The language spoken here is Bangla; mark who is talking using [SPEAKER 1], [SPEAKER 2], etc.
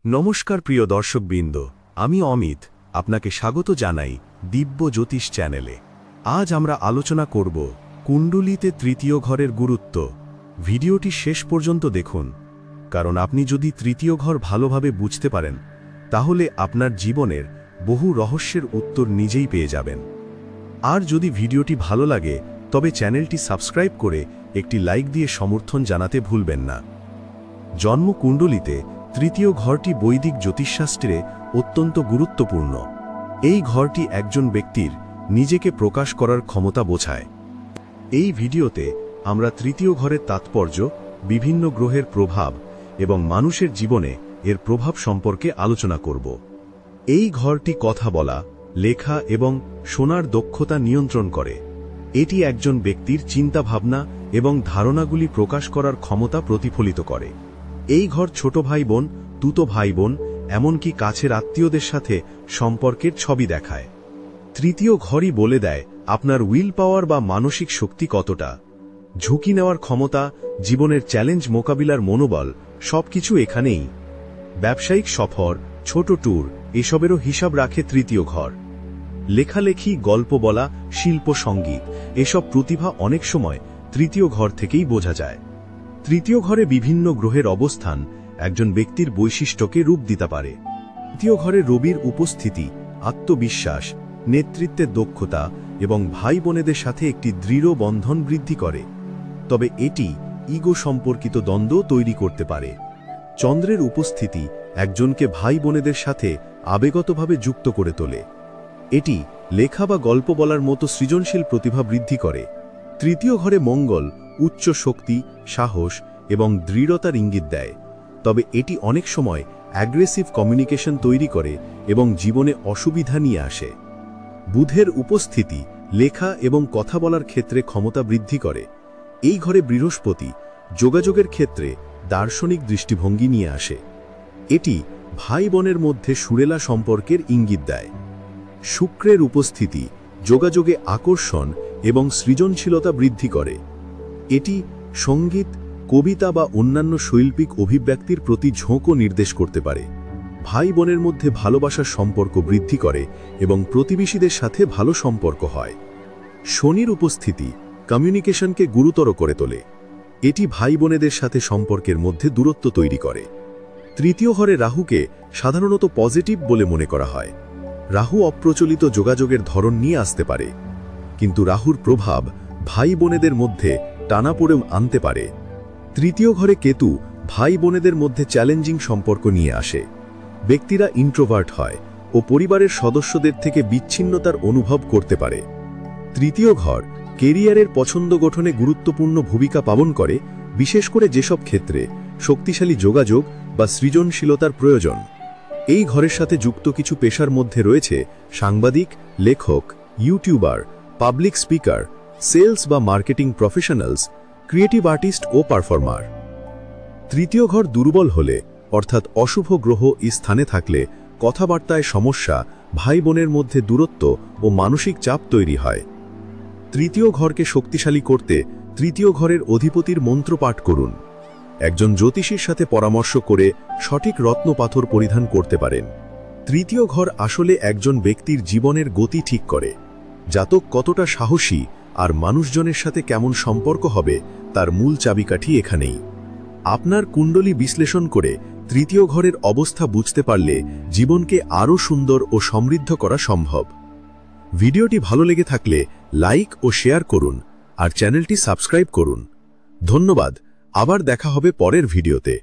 [SPEAKER 1] নমস্কার প্রিয় দর্শকবৃন্দ, আমি অমিত আপনাকে স্বাগত জানাই দিব্য জ্যোতিষ চ্যানেলে। আজ আমরা আলোচনা করব কুণ্ডলিতে তৃতীয় ঘরের গুরুত্ব। ভিডিওটি শেষ পর্যন্ত দেখুন, কারণ আপনি যদি তৃতীয় ঘর ভালোভাবে বুঝতে পারেন তাহলে আপনার জীবনের বহু রহস্যের উত্তর নিজেই পেয়ে যাবেন। আর যদি ভিডিওটি ভালো লাগে তবে চ্যানেলটি সাবস্ক্রাইব করে একটি লাইক দিয়ে সমর্থন জানাতে ভুলবেন না। জন্মকুণ্ডলিতে তৃতীয় ঘরটি বৈদিক জ্যোতিষশাস্ত্রে অত্যন্ত গুরুত্বপূর্ণ। এই ঘরটি একজন ব্যক্তির নিজেকে প্রকাশ করার ক্ষমতা বোঝায়। এই ভিডিওতে আমরা তৃতীয় ঘরের তাৎপর্য, বিভিন্ন গ্রহের প্রভাব এবং মানুষের জীবনে এর প্রভাব সম্পর্কে আলোচনা করব। এই ঘরটি কথা বলা, লেখা এবং শোনার দক্ষতা নিয়ন্ত্রণ করে। এটি একজন ব্যক্তির চিন্তাভাবনা এবং ধারণাগুলি প্রকাশ করার ক্ষমতা প্রতিফলিত করে। এই ঘর ছোট ভাই বোন, তুতো ভাই বোন, এমনকি কাছের আত্মীয়দের সাথে সম্পর্কের ছবি দেখায়। তৃতীয় ঘরই বলে দেয় আপনার উইল পাওয়ার বা মানসিক শক্তি কতটা। ঝুঁকি নেওয়ার ক্ষমতা, জীবনের চ্যালেঞ্জ মোকাবিলার মনোবল সবকিছু এখানেই। ব্যবসায়িক সফর, ছোট ট্যুর এসবেরও হিসাব রাখে তৃতীয় ঘর। লেখালেখি, গল্প বলা, শিল্প, সঙ্গীত এসব প্রতিভা অনেক সময় তৃতীয় ঘর থেকেই বোঝা যায়। তৃতীয় ঘরে বিভিন্ন গ্রহের অবস্থান একজন ব্যক্তির বৈশিষ্ট্যকে রূপ দিতে পারে। তৃতীয় ঘরে রবির উপস্থিতি আত্মবিশ্বাস, নেতৃত্বের দক্ষতা এবং ভাই বোনেদের সাথে একটি দৃঢ় বন্ধন বৃদ্ধি করে। তবে এটি ইগো সম্পর্কিত দ্বন্দ্ব তৈরি করতে পারে। চন্দ্রের উপস্থিতি একজনকে ভাই বোনেদের সাথে আবেগতভাবে যুক্ত করে তোলে। এটি লেখা বা গল্প বলার মতো সৃজনশীল প্রতিভা বৃদ্ধি করে। তৃতীয় ঘরে মঙ্গল উচ্চ শক্তি, সাহস এবং দৃঢ়তার ইঙ্গিত দেয়। তবে এটি অনেক সময় অ্যাগ্রেসিভ কমিউনিকেশন তৈরি করে এবং জীবনে অসুবিধা নিয়ে আসে। বুধের উপস্থিতি লেখা এবং কথা বলার ক্ষেত্রে ক্ষমতা বৃদ্ধি করে। এই ঘরে বৃহস্পতি যোগাযোগের ক্ষেত্রে দার্শনিক দৃষ্টিভঙ্গি নিয়ে আসে। এটি ভাই বোনের মধ্যে সুরেলা সম্পর্কের ইঙ্গিত দেয়। শুক্রের উপস্থিতি যোগাযোগে আকর্ষণ এবং সৃজনশীলতা বৃদ্ধি করে। এটি সঙ্গীত, কবিতা বা অন্যান্য শৈল্পিক অভিব্যক্তির প্রতি ঝোঁকও নির্দেশ করতে পারে। ভাই বোনের মধ্যে ভালোবাসার সম্পর্ক বৃদ্ধি করে এবং প্রতিবেশীদের সাথে ভালো সম্পর্ক হয়। শনির উপস্থিতি কমিউনিকেশনকে গুরুতর করে তোলে। এটি ভাই বোনেদের সাথে সম্পর্কের মধ্যে দূরত্ব তৈরি করে। তৃতীয় ঘরে রাহুকে সাধারণত পজিটিভ বলে মনে করা হয়। রাহু অপ্রচলিত যোগাযোগের ধরন নিয়ে আসতে পারে, কিন্তু রাহুর প্রভাব ভাই বোনেদের মধ্যে টানাপোড়েন আনতে পারে। তৃতীয় ঘরে কেতু ভাই বোনেদের মধ্যে চ্যালেঞ্জিং সম্পর্ক নিয়ে আসে। ব্যক্তিরা ইন্ট্রোভার্ট হয় ও পরিবারের সদস্যদের থেকে বিচ্ছিন্নতার অনুভব করতে পারে। তৃতীয় ঘর কেরিয়ারের পছন্দ গঠনে গুরুত্বপূর্ণ ভূমিকা পালন করে, বিশেষ করে যেসব ক্ষেত্রে শক্তিশালী যোগাযোগ বা সৃজনশীলতার প্রয়োজন। এই ঘরের সাথে যুক্ত কিছু পেশার মধ্যে রয়েছে সাংবাদিক, লেখক, ইউটিউবার, পাবলিক স্পিকার, সেলস বা মার্কেটিং প্রফেশনালস, ক্রিয়েটিভ আর্টিস্ট ও পারফর্মার। তৃতীয় ঘর দুর্বল হলে, অর্থাৎ অশুভ গ্রহ এই স্থানে থাকলে কথাবার্তায় সমস্যা, ভাই বোনের মধ্যে দূরত্ব ও মানসিক চাপ তৈরি হয়। তৃতীয় ঘরকে শক্তিশালী করতে তৃতীয় ঘরের অধিপতির মন্ত্র পাঠ করুন। একজন জ্যোতিষীর সাথে পরামর্শ করে সঠিক রত্ন পাথর পরিধান করতে পারেন। তৃতীয় ঘর আসলে একজন ব্যক্তির জীবনের গতি ঠিক করে। জাতক কতটা সাহসী আর মানুষজনের সাথে কেমন সম্পর্ক হবে তার মূল চাবিকাঠি এখানেই। আপনার কুণ্ডলী বিশ্লেষণ করে তৃতীয় ঘরের অবস্থা বুঝতে পারলে জীবনকে আরও সুন্দর ও সমৃদ্ধ করা সম্ভব। ভিডিওটি ভালো লেগে থাকলে লাইক ও শেয়ার করুন আর চ্যানেলটি সাবস্ক্রাইব করুন। ধন্যবাদ। আবার দেখা হবে পরের ভিডিওতে।